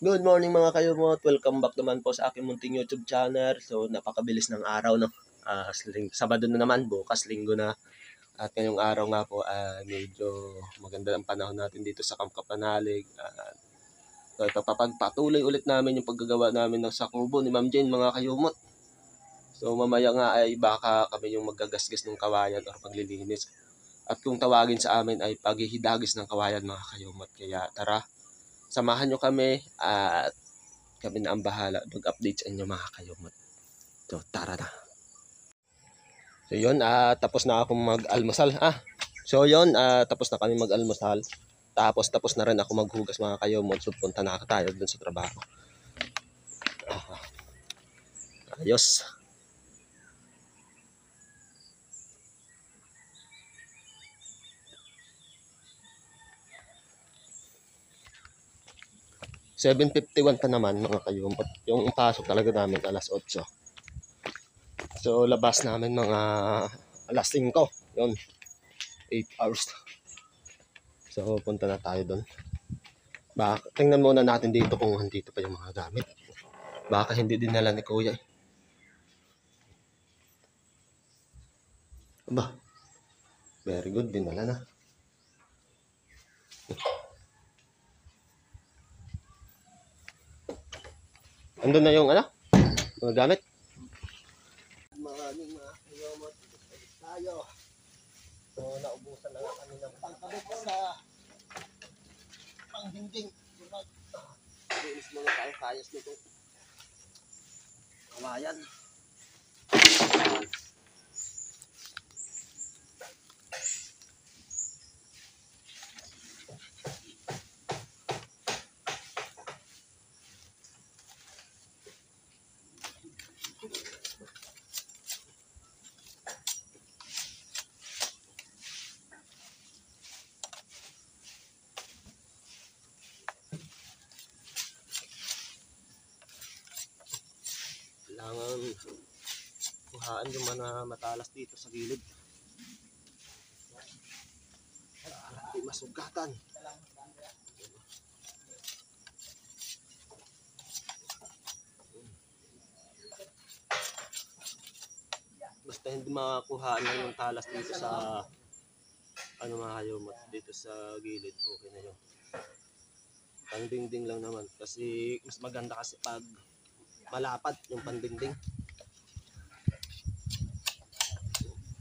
Good morning mga kayumot. Welcome back naman po sa aking munting YouTube channel. So napakabilis ng araw, no? Sabado na naman, bukas linggo na. At ngayong araw nga po medyo maganda ang panahon natin dito sa Camp Kapanalig. So ito, papagpatuloy ulit namin yung paggagawa namin ng sakubo ni Ma'am Jane mga kayumot. So mamaya nga ay baka kami yung maggagasgas ng kawayan o paglilinis. At kung tawagin sa amin ay paghihidagis ng kawayan mga kayumot. Kaya tara, samahan nyo kami at kami na ang bahala mag-update sa inyo mga kayumot. So tara na. So yun, tapos na akong mag-almusal. So yun, tapos na kami mag-almusal. Tapos na rin ako maghugas mga kayumot. So punta na tayo dun sa trabaho. Ayos. $7:51 pa naman mga kayumot. Yung pasok talaga namin alas 8. So labas namin mga alas 5. Yun, 8 hours. So punta na tayo doon. Tingnan muna natin dito kung andito pa yung mga gamit. Baka hindi dinala ni Kuya. Aba, very good, dinala na. Andun na yung mga gamit. Maraming mga kayumot tayo. So naubusan na nga kami ng pangkabit sa pangdingding. Linis mga kayas nito. Kawayan. Kailangan kuhaan yung mga matalas dito sa gilid. Hindi masugatan. Basta hindi makakuhaan lang yung talas dito sa mga kayumot dito sa gilid, okay na yun. Pangdingding lang naman kasi mas maganda kasi pag malapad yung pandingding.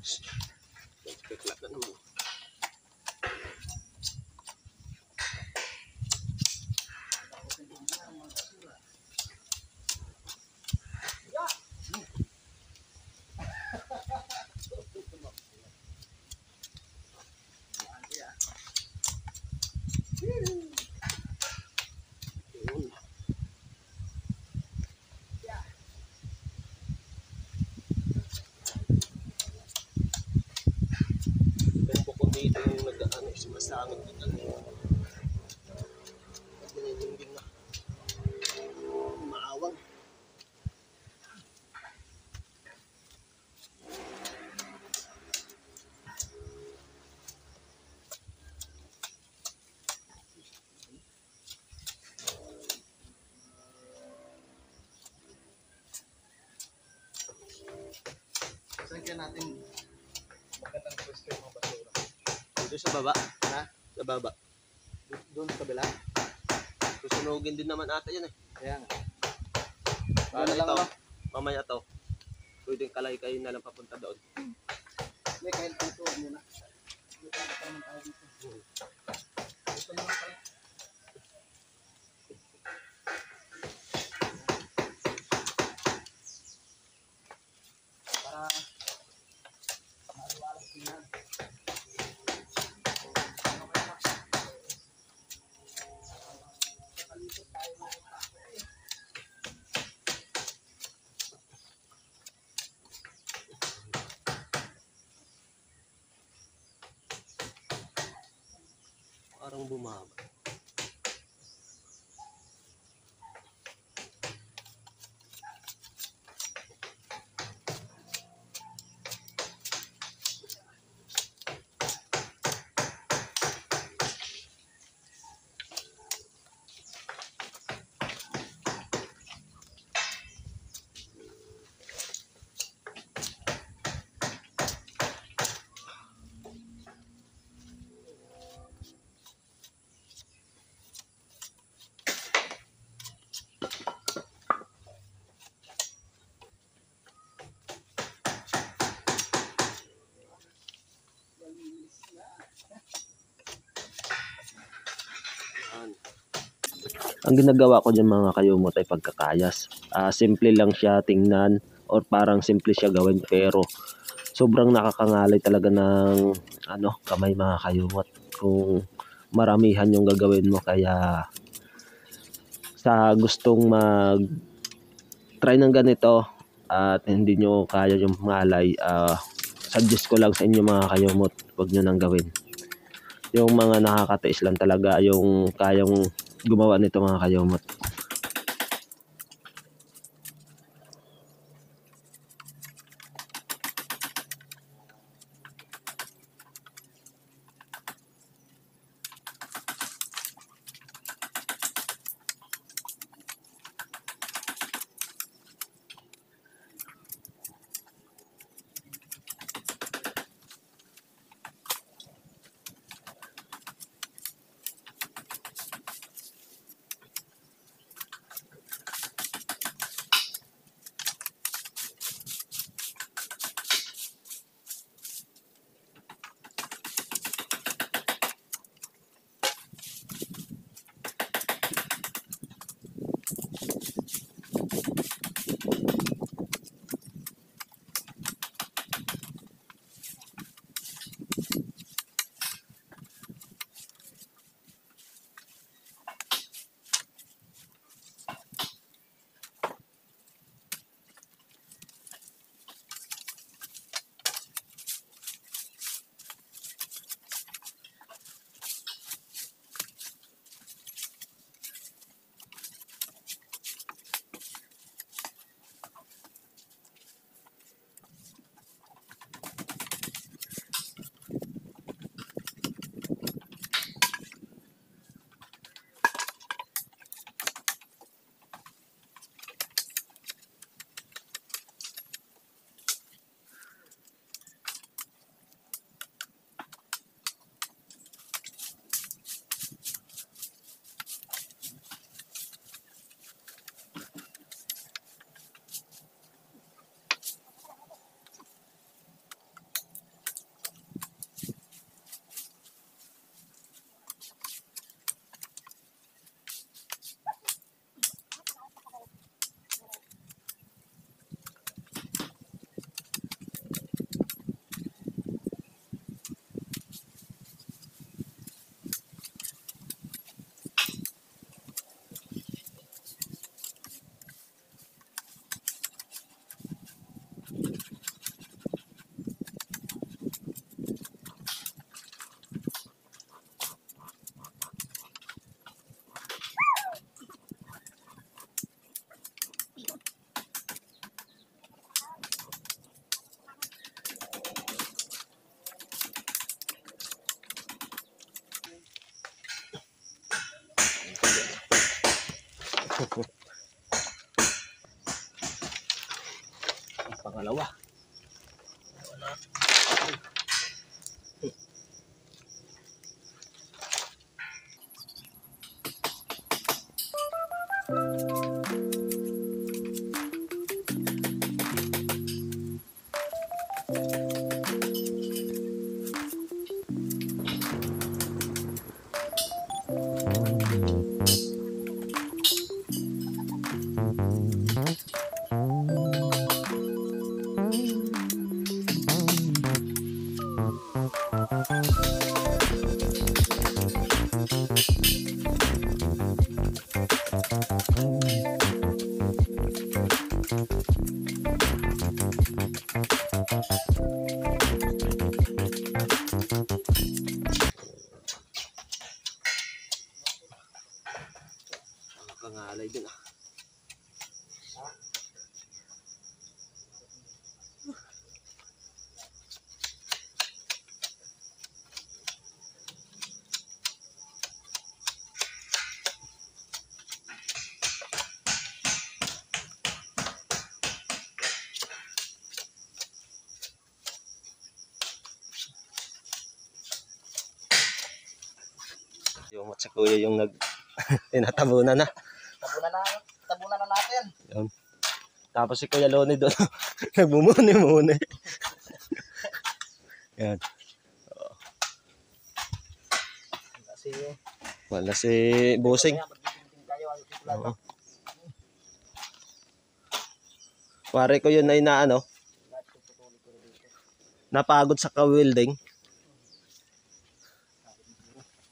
Speklat na naman. Dito yung sumasangit dito. Dinidingding na. Maawag. Saan kaya natin magandang pwesto yung mga basura? Dito sa baba. Sa baba. Doon sa kabila? Susunugin din naman ata yan eh. Kaya nga. Para ito, mamaya to. Pwedeng kalay-kayo na lang papunta doon. May kahit dito, muna. Dito naman tayo dito. Dito naman tayo. Para maaliwalas tingnan. Parang bumaba. Ang ginagawa ko diyan mga kayumot ay pagkakayas. Simple lang siya tingnan or parang simple siya gawin pero sobrang nakakangalay talaga ng kamay mga kayumot kung maramihan yung gagawin mo. Kaya sa gustong mag-try ng ganito at hindi nyo kaya yung ngalay, suggest ko lang sa inyo mga kayumot, huwag nyo nang gawin. Yung mga nakakatiis lang talaga yung kayang gumawa nito mga kayumot. Pangalawa. Kangalay din Yung sa kuya yung tinatabunan na. Tabunan na natin. Yun. Tapos si Kuya Loni doon nagmumuni-muni. Yan. Kasi Wala si Busing. magbibitin tayo ang Oo. Pare ko yun ay na ano, napagod sa ka-welding.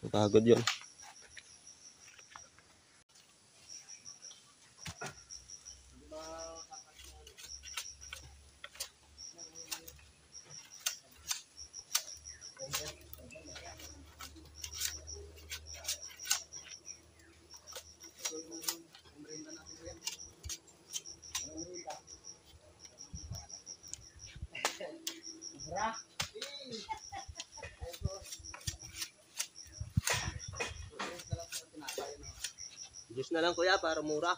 Napagod yun. Juice na lang kuya para mura.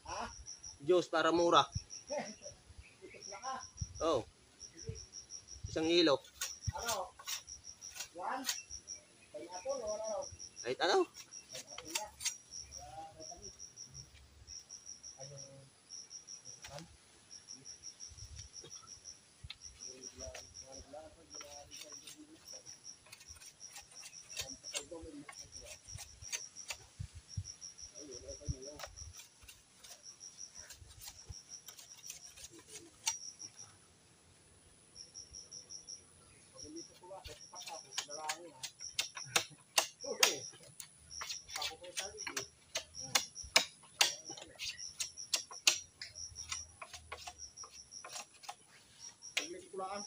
Ha? Juice para mura. Ikot lang ka. Oh. Isang hilo. Ano? Yan? Pineapple o ano? Kahit ano? Pineapple na. Vitamin. Ayun. Kulaan.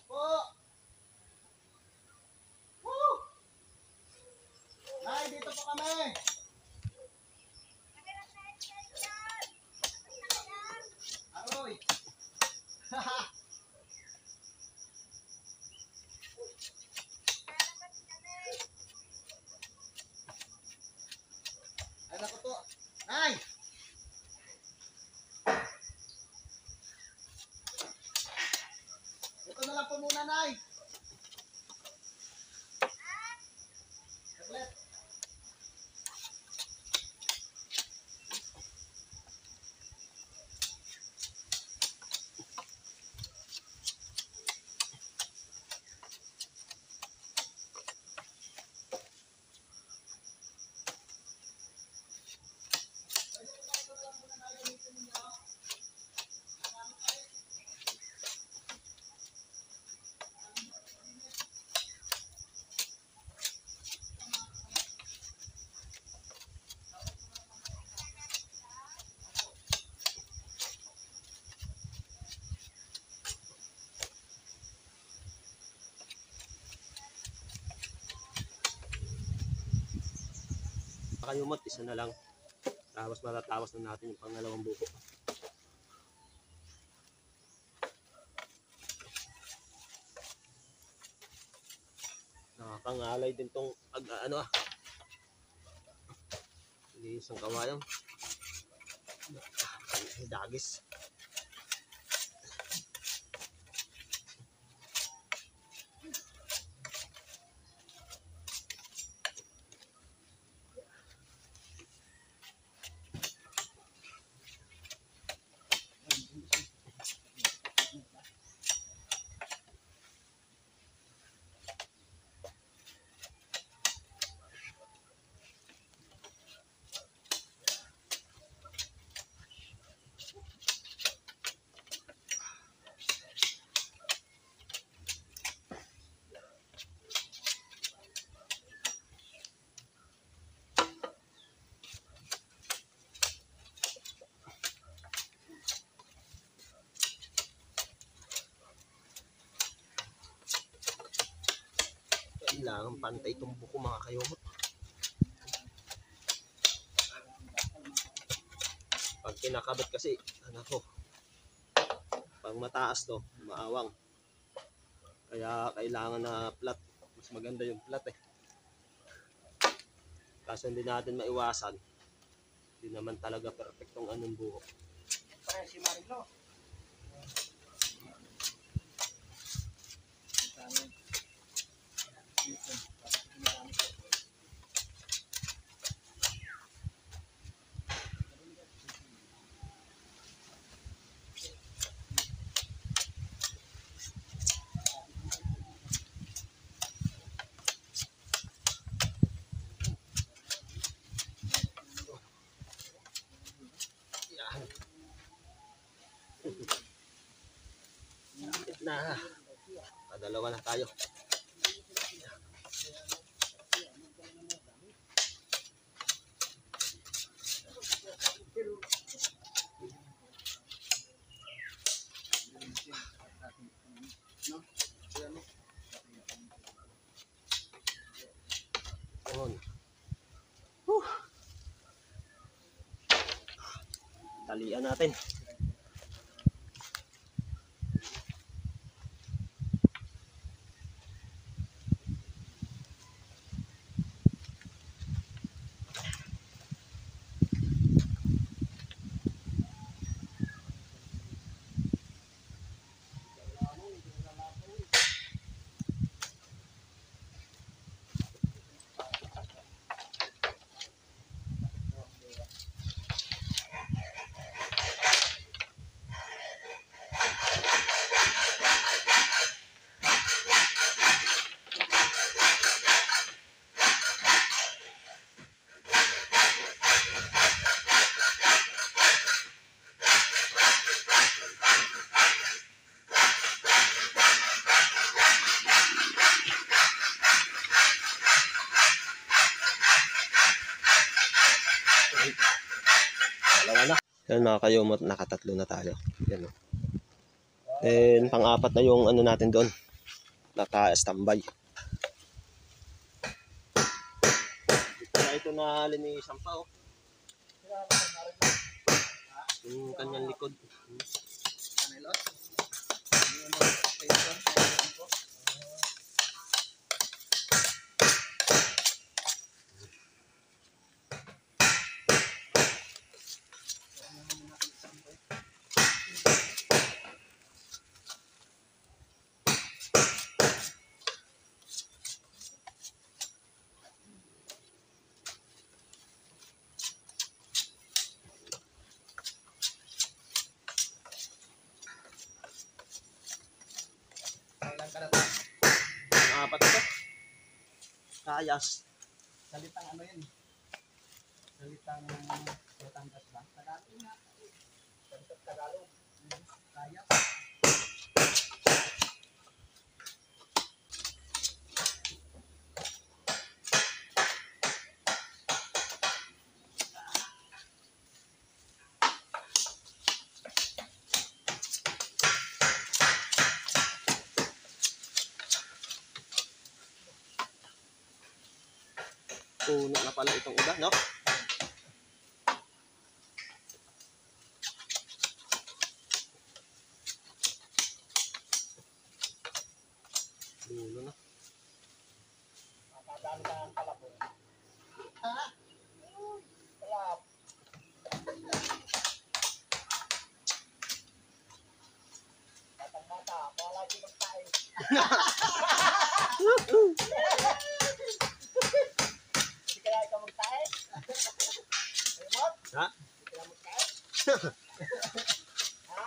Po! Woo! Nay, dito po kami! Aroy! Ay, naku po! Nay! Ito na lang po muna, Nay! Tablet! Pakayumot, isa na lang. Tapos matatawas na natin yung pangalawang buko. Nakakangalay din tong isang kawayang. Dagis. Kailangan pantay itong buko mga kayumot. Pag kinakabat kasi, pag mataas to, maawang. Kaya kailangan na flat. Mas maganda yung flat eh. Kaso hindi natin maiwasan. Hindi naman talaga perfectong anong buko. Parang si Marilo. Na, padalawa na tayo. On. Talian natin. Dalawa na. Yan mga kayumot, nakatatlo na tayo. Yan o. Then pang-apat na yung natin doon. Naka-standby. Ito na linisan pa o. Yung kanyang likod. Apat ito. Kayas. Salitang ano yan? Salitang Batangas ba? Tagalog nga. Salitang Tagalog. Kaya. puno na pala itong iba, no? Puno na. Makadami ka ng kalabong. Ha? Kalab. Batang-bata, palagi magkain. Hindi kaya ikaw magkain? Remote? Ha? Hindi kaya magkain? Ha?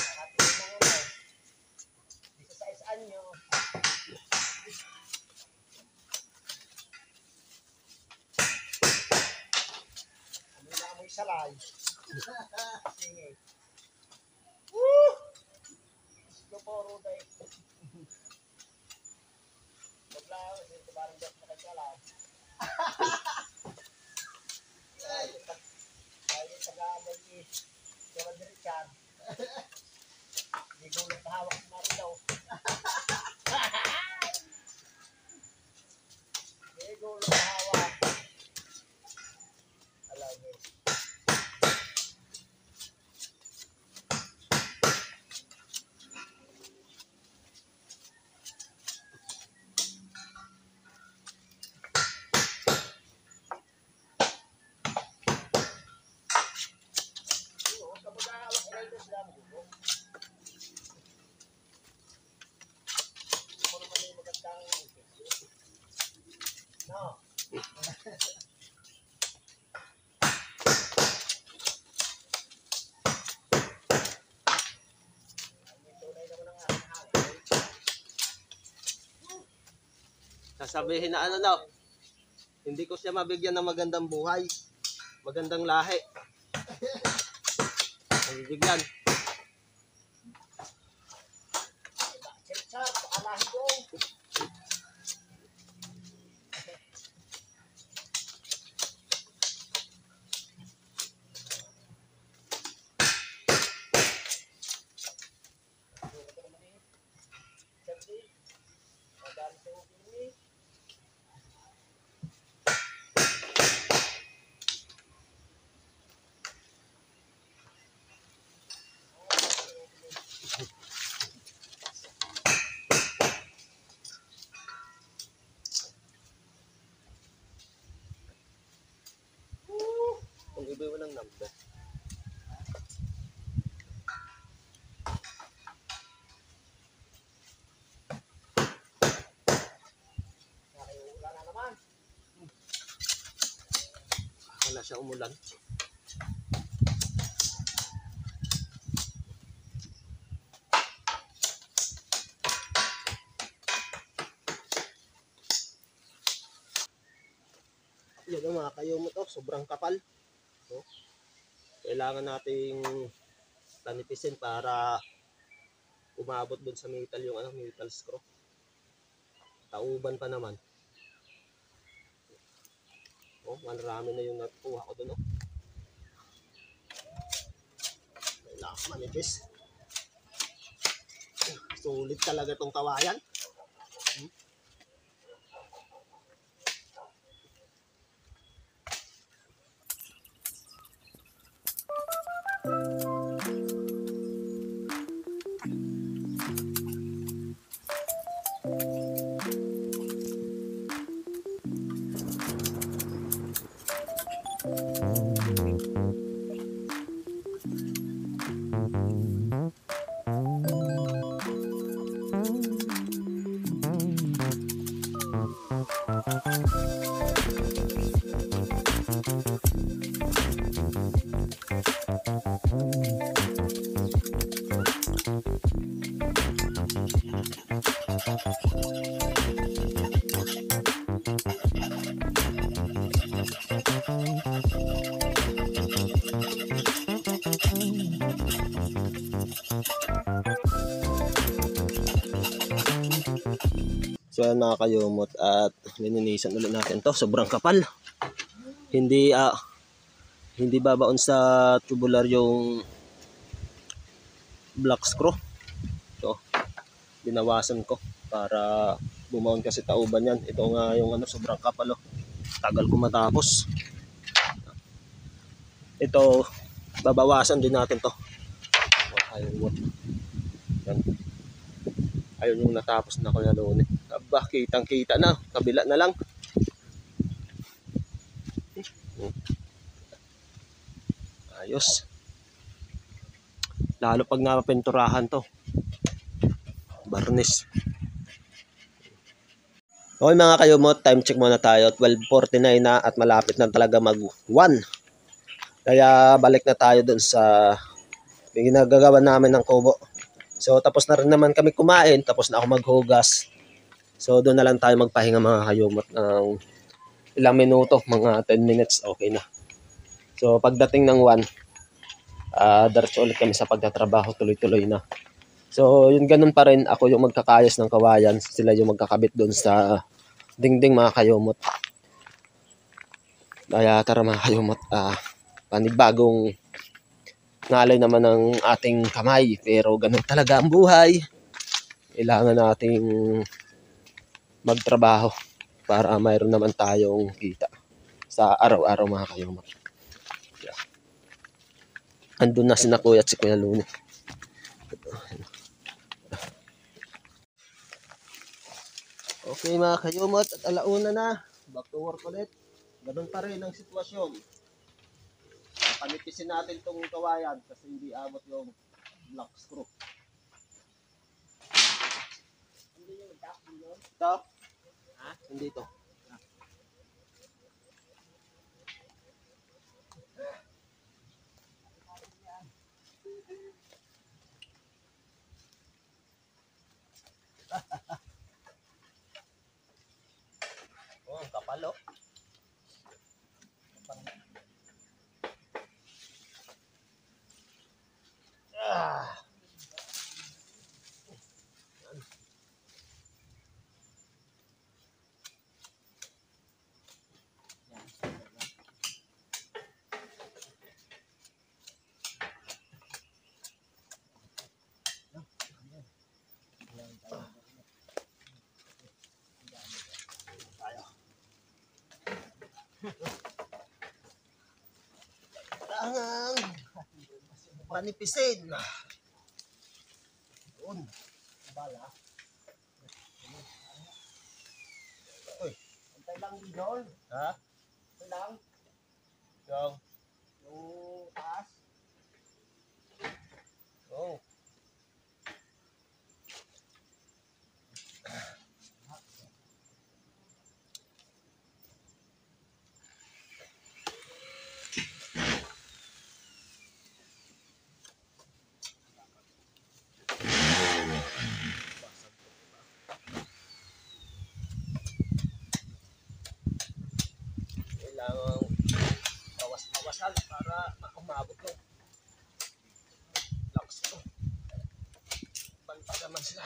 Nakatingin mo mo. Dito sa isaan nyo. Amoy na amoy salay. Sige. Woo! Go po, Ruday. Maglaw, dito parang dito na kasalam. Tayo sa gamay ni Gerald Richard. Hindi ko ulit hawak si Marilaw. Hindi ko ulit hawak. Alam mo. Oo, kapag hawak ko rin sila mo. Ako naman yung magandang no. Ang tunay naman ang aking hawak. Sasabihin na ano daw, hindi ko siya mabigyan ng magandang buhay, magandang lahi. Mabibigyan. Chat, alahin ko. Kung iba mo ng number. Wala na naman. Wala siya umulan. Yan ang mga kayumot, oh, sobrang kapal. So, kailangan nating tanipisin para umabot dun sa metal yung metal screw. Tauban pa naman. Oh, marami na yung nakuha ko dun, oh. Kailangan manipis. Sulit talaga tong kawayan. So yan mga kayumot, at lininisan ulit natin to. Sobrang kapal. Hindi hindi babaon sa tubular yung black screw. So, binawasan ko para bumaon kasi tauban yan. Ito nga yung ano, sobrang kapal oh. Tagal ko matapos. Ito, babawasan din natin to. Ayun, yan. Ayun yung natapos na ko na noon eh. Aba, kitang kita na. Kabila na lang. Ayos. Lalo pag napapinturahan to. Barnis. Okay mga kayumot, time check muna tayo. 12:49 na at malapit na talaga mag 1. Kaya balik na tayo dun sa ginagawa namin ng kubo. So tapos na rin naman kami kumain, tapos na ako maghugas. So doon na lang tayo magpahinga mga kayumot ng ilang minuto, mga 10 minutes, okay na. So pagdating ng 1, diretso ulit kami sa pagtatrabaho, tuloy-tuloy na. So yun ganun pa rin, ako yung magkakayos ng kawayan, sila yung magkakabit doon sa dingding mga kayumot. Kaya tara mga kayumot, panibagong ngalay naman ng ating kamay, pero ganun talaga ang buhay. Kailangan nating magtrabaho para mayroon naman tayong kita sa araw-araw mga kayumot. Yeah. Andun na si na Kuya at si Kuya Luni. Okay mga kayumot, at alauna na. Back to work ulit. Ganun pa rin ang sitwasyon. Panipisin natin tong kawayan kasi hindi abot yung black screw. Ito? Ha? Hindi ito. Oh, ang kapal oh. Kailangan panipisin. Doon. Bala. Uy, antay lang doon. Ha? Antay lang. Yung taas. Oh. Kailangan bawas-bawasan para umabot yung locks ko. Banta naman sila.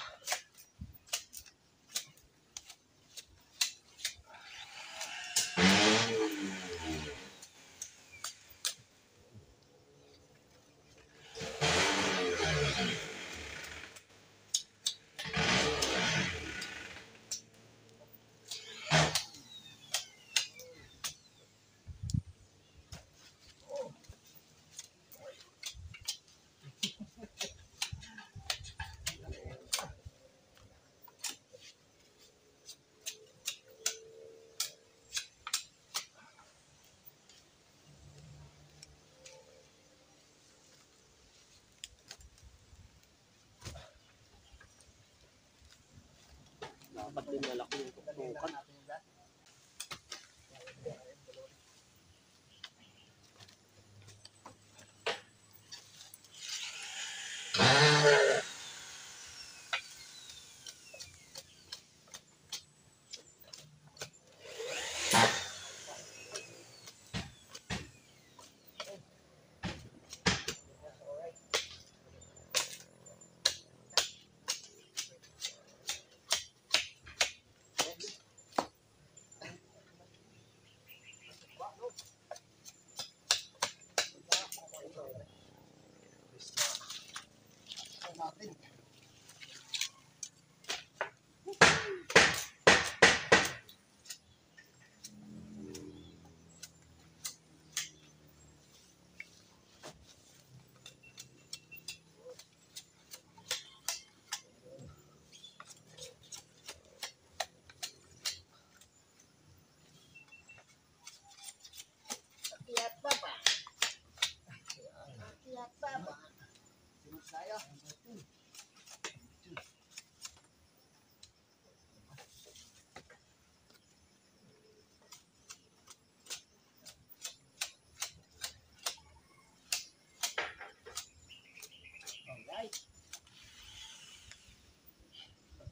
Dapat din malaki yung tutukan.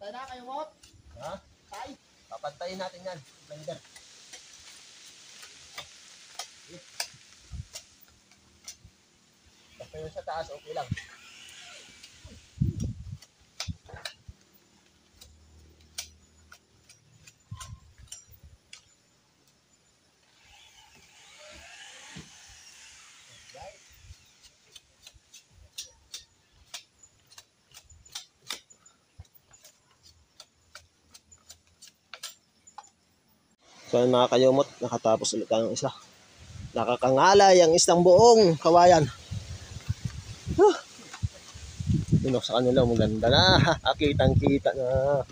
Tara na kayo, Mot. Ha? Tay. Papantayin natin yan. Blender. Basta yun sa taas, okay lang. So ayun mga kayumot, nakatapos ulit ang isa. Nakakangalay ang isang buong kawayan. Tinok sa kanila, maganda na. Kitang-kita na.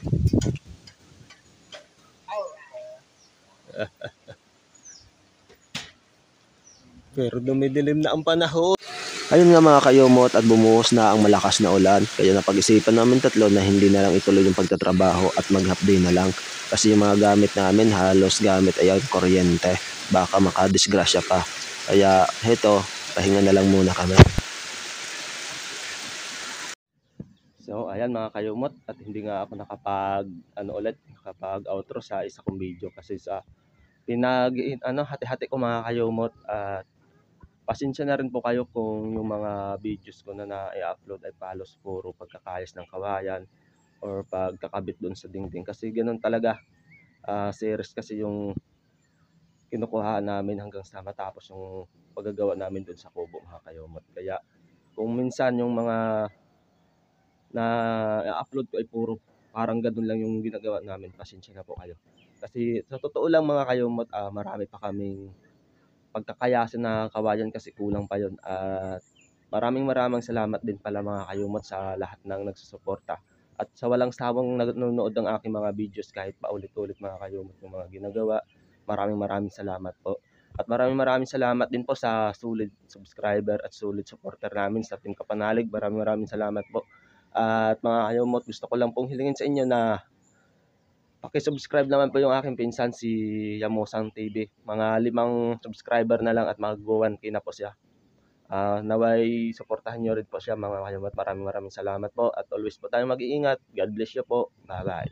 Pero dumidilim na ang panahon. Ayun nga mga kayumot, at bumuhos na ang malakas na ulan. Kaya napag-isipan namin tatlo na hindi na lang ituloy yung pagtatrabaho at mag-half-day na lang. Kasi yung mga gamit namin, halos gamit ay ang kuryente. Baka makadisgrasya pa. Kaya heto, pahinga na lang muna kami. So ayan mga kayumot, at hindi nga ako nakapag outro sa isa kong video kasi sa hati-hati ko mga kayumot. At pasensya na rin po kayo kung yung mga videos ko na i-upload ay palos puro pagkakayos ng kawayan or pagkakabit doon sa dingding. Kasi ganoon talaga, series kasi yung kinukuha namin hanggang sa matapos yung paggagawa namin doon sa kubo mga kayumot. Kaya kung minsan yung mga na i-upload ko ay puro parang ganoon lang yung ginagawa namin, pasensya na po kayo. Kasi sa totoo lang mga kayumot, marami pa kaming pagkakayasan na kawayan kasi kulang pa yun. At maraming salamat din pala mga kayumot sa lahat ng nagsusuporta at sa walang sawang nanonood ng aking mga videos kahit paulit-ulit mga kayumot yung mga ginagawa. Maraming salamat po. At maraming salamat din po sa sulit subscriber at sulit supporter namin sa Team Kapanalig. Maraming salamat po. At mga kayumot, gusto ko lang pong hilingin sa inyo na paki-subscribe naman po yung aking pinsan si Yamosang TV. Mga 5 subscriber na lang at mag-1K na po siya. Naway supportahan nyo rin po siya mga kayumot. Maraming salamat po at always po tayong mag-iingat. God bless you po. Bye bye.